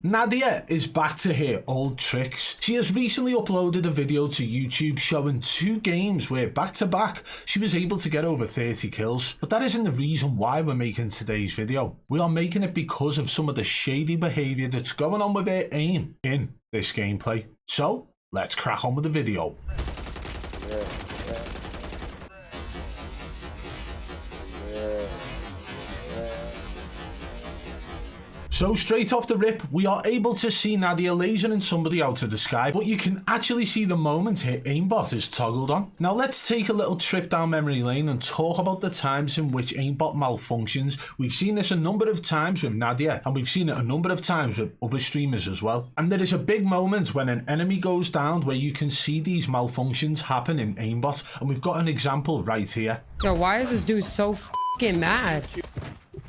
Nadia is back to her old tricks. She has recently uploaded a video to YouTube showing 2 games where back to back she was able to get over 30 kills. But that isn't the reason why we're making today's video. We are making it because of some of the shady behaviour that's going on with her aim in this gameplay. So let's crack on with the video. So straight off the rip, we are able to see Nadia lasering somebody out of the sky, but you can actually see the moment her aimbot is toggled on. Now let's take a little trip down memory lane and talk about the times in which aimbot malfunctions. We've seen this a number of times with Nadia, and we've seen it a number of times with other streamers as well. And there is a big moment when an enemy goes down where you can see these malfunctions happen in aimbot, and we've got an example right here. Yo, why is this dude so f***ing mad?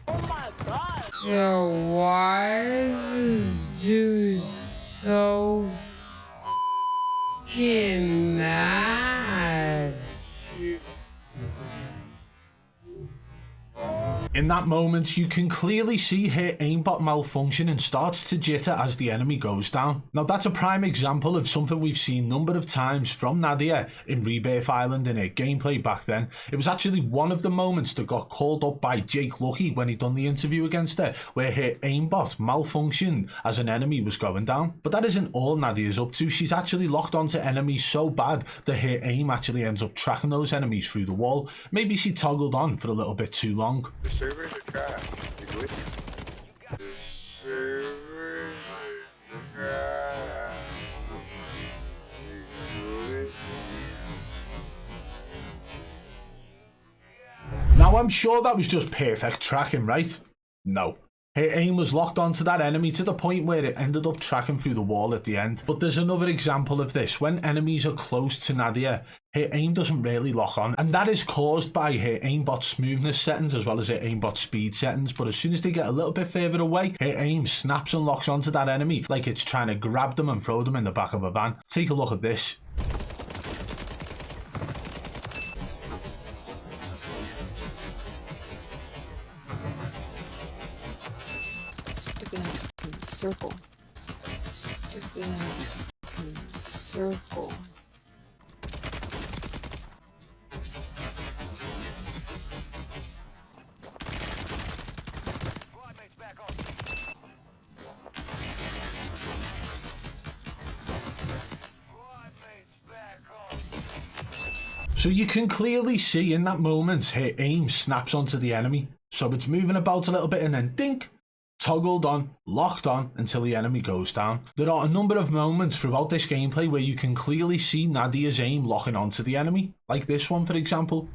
Oh my god! Yo, why is this dude so f***ing mad? In that moment, you can clearly see her aimbot malfunction and starts to jitter as the enemy goes down. Now that's a prime example of something we've seen a number of times from Nadia in Rebirth Island in her gameplay back then. It was actually one of the moments that got called up by Jake Lucky when he done the interview against her, where her aimbot malfunctioned as an enemy was going down. But that isn't all Nadia's up to. She's actually locked onto enemies so bad that her aim actually ends up tracking those enemies through the wall. Maybe she toggled on for a little bit too long. Servers are trash. The servers are trash. Now I'm sure that was just perfect tracking, right? No. Her aim was locked onto that enemy to the point where it ended up tracking through the wall at the end. But there's another example of this. When enemies are close to Nadia, her aim doesn't really lock on. And that is caused by her aimbot smoothness settings as well as her aimbot speed settings. But as soon as they get a little bit further away, her aim snaps and locks onto that enemy like it's trying to grab them and throw them in the back of a van. Take a look at this. Circle. Circle. So you can clearly see in that moment her aim snaps onto the enemy. So it's moving about a little bit and then dink, toggled on, locked on until the enemy goes down. There are a number of moments throughout this gameplay where you can clearly see Nadia's aim locking onto the enemy, like this one for example.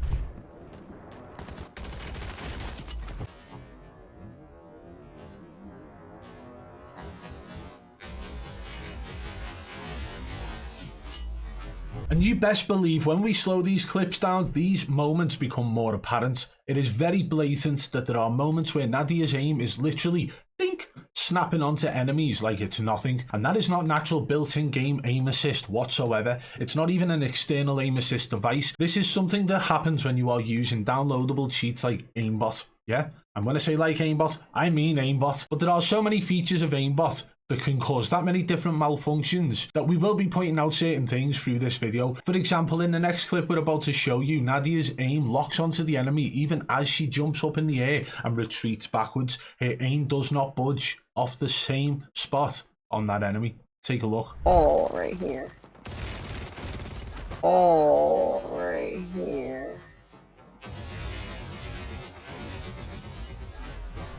And you best believe when we slow these clips down, these moments become more apparent. It is very blatant that there are moments where Nadia's aim is literally dink, snapping onto enemies like it's nothing. And that is not natural built-in game aim assist whatsoever. It's not even an external aim assist device. This is something that happens when you are using downloadable cheats like aimbot. Yeah, and when I say like aimbot, I mean aimbot. But there are so many features of aimbot that can cause that many different malfunctions that we will be pointing out certain things through this video. For example, in the next clip we're about to show you, Nadia's aim locks onto the enemy even as she jumps up in the air and retreats backwards. Her aim does not budge off the same spot on that enemy. Take a look. All right here. All right here.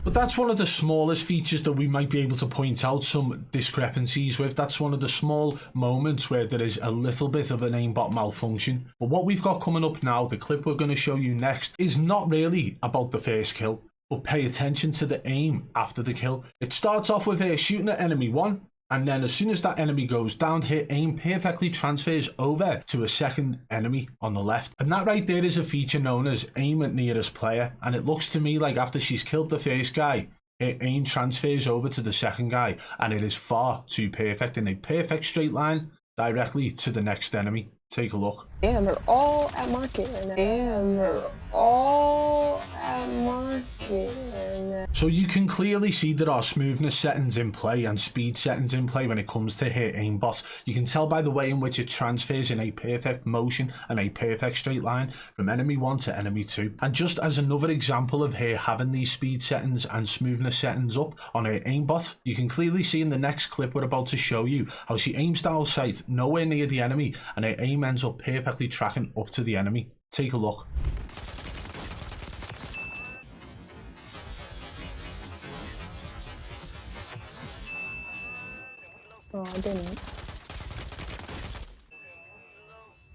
But that's one of the smallest features that we might be able to point out some discrepancies with. That's one of the small moments where there is a little bit of an aimbot malfunction. But what we've got coming up now, the clip we're going to show you next, is not really about the first kill, but pay attention to the aim after the kill. It starts off with her shooting at enemy 1, and then as soon as that enemy goes down, her aim perfectly transfers over to a second enemy on the left. And that right there is a feature known as aim at nearest player. And it looks to me like after she's killed the first guy, her aim transfers over to the second guy. And it is far too perfect, in a perfect straight line directly to the next enemy. Take a look. Damn, they're all at market right now. Damn, they're all at market right now. So you can clearly see there are smoothness settings in play and speed settings in play when it comes to her aimbot. You can tell by the way in which it transfers in a perfect motion and a perfect straight line from enemy 1 to enemy 2. And just as another example of her having these speed settings and smoothness settings up on her aimbot, you can clearly see in the next clip we're about to show you how she aims down sight nowhere near the enemy and her aim ends up perfectly tracking up to the enemy. Take a look. Oh, I didn't.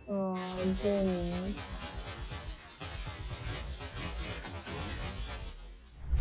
Oh, I didn't.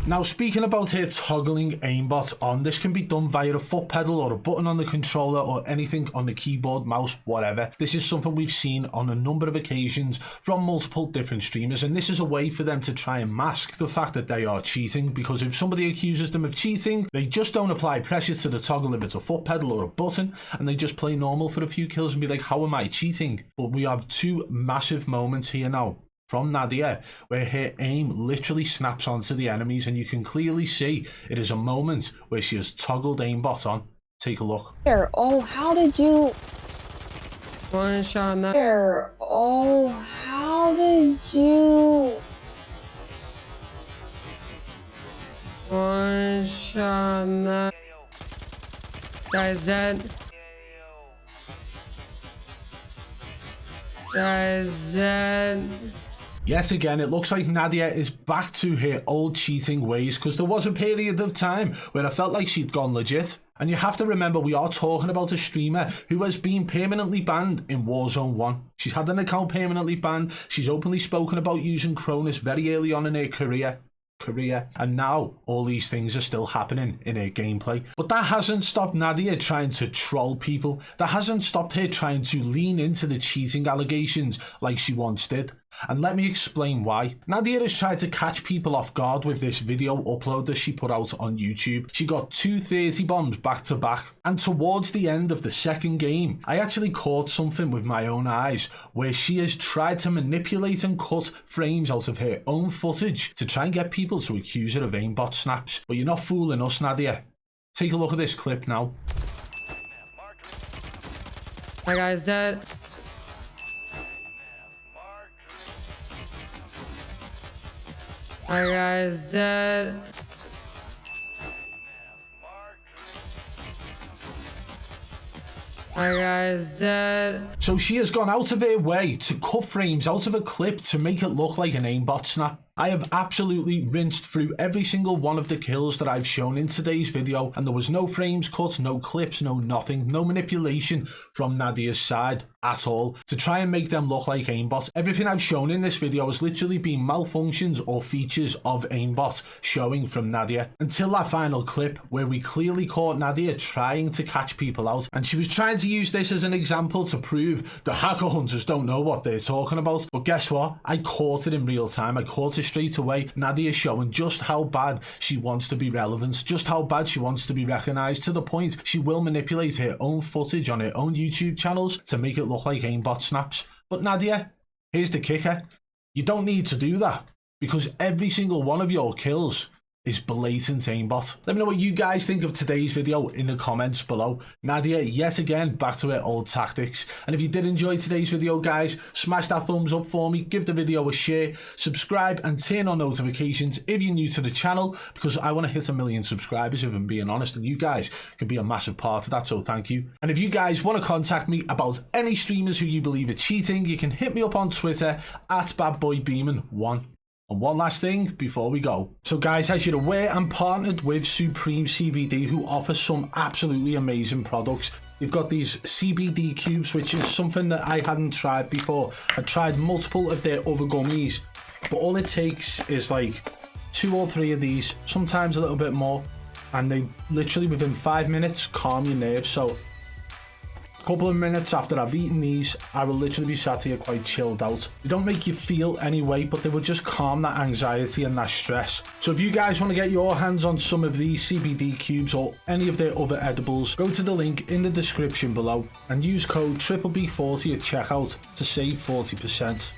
Now, speaking about her toggling aimbot on, this can be done via a foot pedal or a button on the controller or anything on the keyboard, mouse, whatever. This is something we've seen on a number of occasions from multiple different streamers, and this is a way for them to try and mask the fact that they are cheating, because if somebody accuses them of cheating, they just don't apply pressure to the toggle if it's a foot pedal or a button, and they just play normal for a few kills and be like, how am I cheating? But we have two massive moments here now from Nadia where her aim literally snaps onto the enemies, and you can clearly see it is a moment where she has toggled aimbot on. Take a look. Here, oh, how did you... One shot on that. Here, oh, how did you... One shot on that. This guy's dead. This guy's dead. Yet again, it looks like Nadia is back to her old cheating ways, because there was a period of time where I felt like she'd gone legit. And you have to remember, we are talking about a streamer who has been permanently banned in Warzone 1. She's had an account permanently banned. She's openly spoken about using Cronus very early on in her career, and now all these things are still happening in her gameplay. But that hasn't stopped Nadia trying to troll people. That hasn't stopped her trying to lean into the cheating allegations like she once did. And let me explain why. Nadia has tried to catch people off guard with this video upload that she put out on YouTube. She got 230 bombs back to back. And towards the end of the second game, I actually caught something with my own eyes where she has tried to manipulate and cut frames out of her own footage to try and get people to accuse her of aimbot snaps. But you're not fooling us, Nadia. Take a look at this clip now. My guy's dead. My guy's dead. My guy's dead. So she has gone out of her way to cut frames out of a clip to make it look like an aimbot snap. I have absolutely rinsed through every single one of the kills that I've shown in today's video, and there was no frames cut, no clips, no nothing, no manipulation from Nadia's side at all to try and make them look like aimbot. Everything I've shown in this video has literally been malfunctions or features of aimbot showing from Nadia, until that final clip where we clearly caught Nadia trying to catch people out, and she was trying to use this as an example to prove the hacker hunters don't know what they're talking about. But guess what? I caught it in real time. I caught it straight away. Nadia showing just how bad she wants to be relevant, just how bad she wants to be recognized, to the point she will manipulate her own footage on her own YouTube channels to make it look like aimbot snaps. But Nadia, here's the kicker. You don't need to do that, because every single one of your kills is blatant aimbot. Let me know what you guys think of today's video in the comments below. Nadia, yet again, back to her old tactics. And if you did enjoy today's video, guys, smash that thumbs up for me, give the video a share, subscribe and turn on notifications if you're new to the channel, because I want to hit 1 million subscribers, if I'm being honest, and you guys can be a massive part of that, so thank you. And if you guys want to contact me about any streamers who you believe are cheating, you can hit me up on Twitter at BadBoy Beaman1. And one last thing before we go. So guys, as you're aware, I'm partnered with Supreme CBD, who offer some absolutely amazing products. You've got these CBD cubes, which is something that I hadn't tried before. I tried multiple of their other gummies, but all it takes is like 2 or 3 of these, sometimes a little bit more, and they literally within 5 minutes calm your nerves. So couple of minutes after I've eaten these, I will literally be sat here quite chilled out. They don't make you feel any way, but they will just calm that anxiety and that stress. So if you guys want to get your hands on some of these CBD cubes or any of their other edibles, go to the link in the description below and use code BBB40 at checkout to save 40%.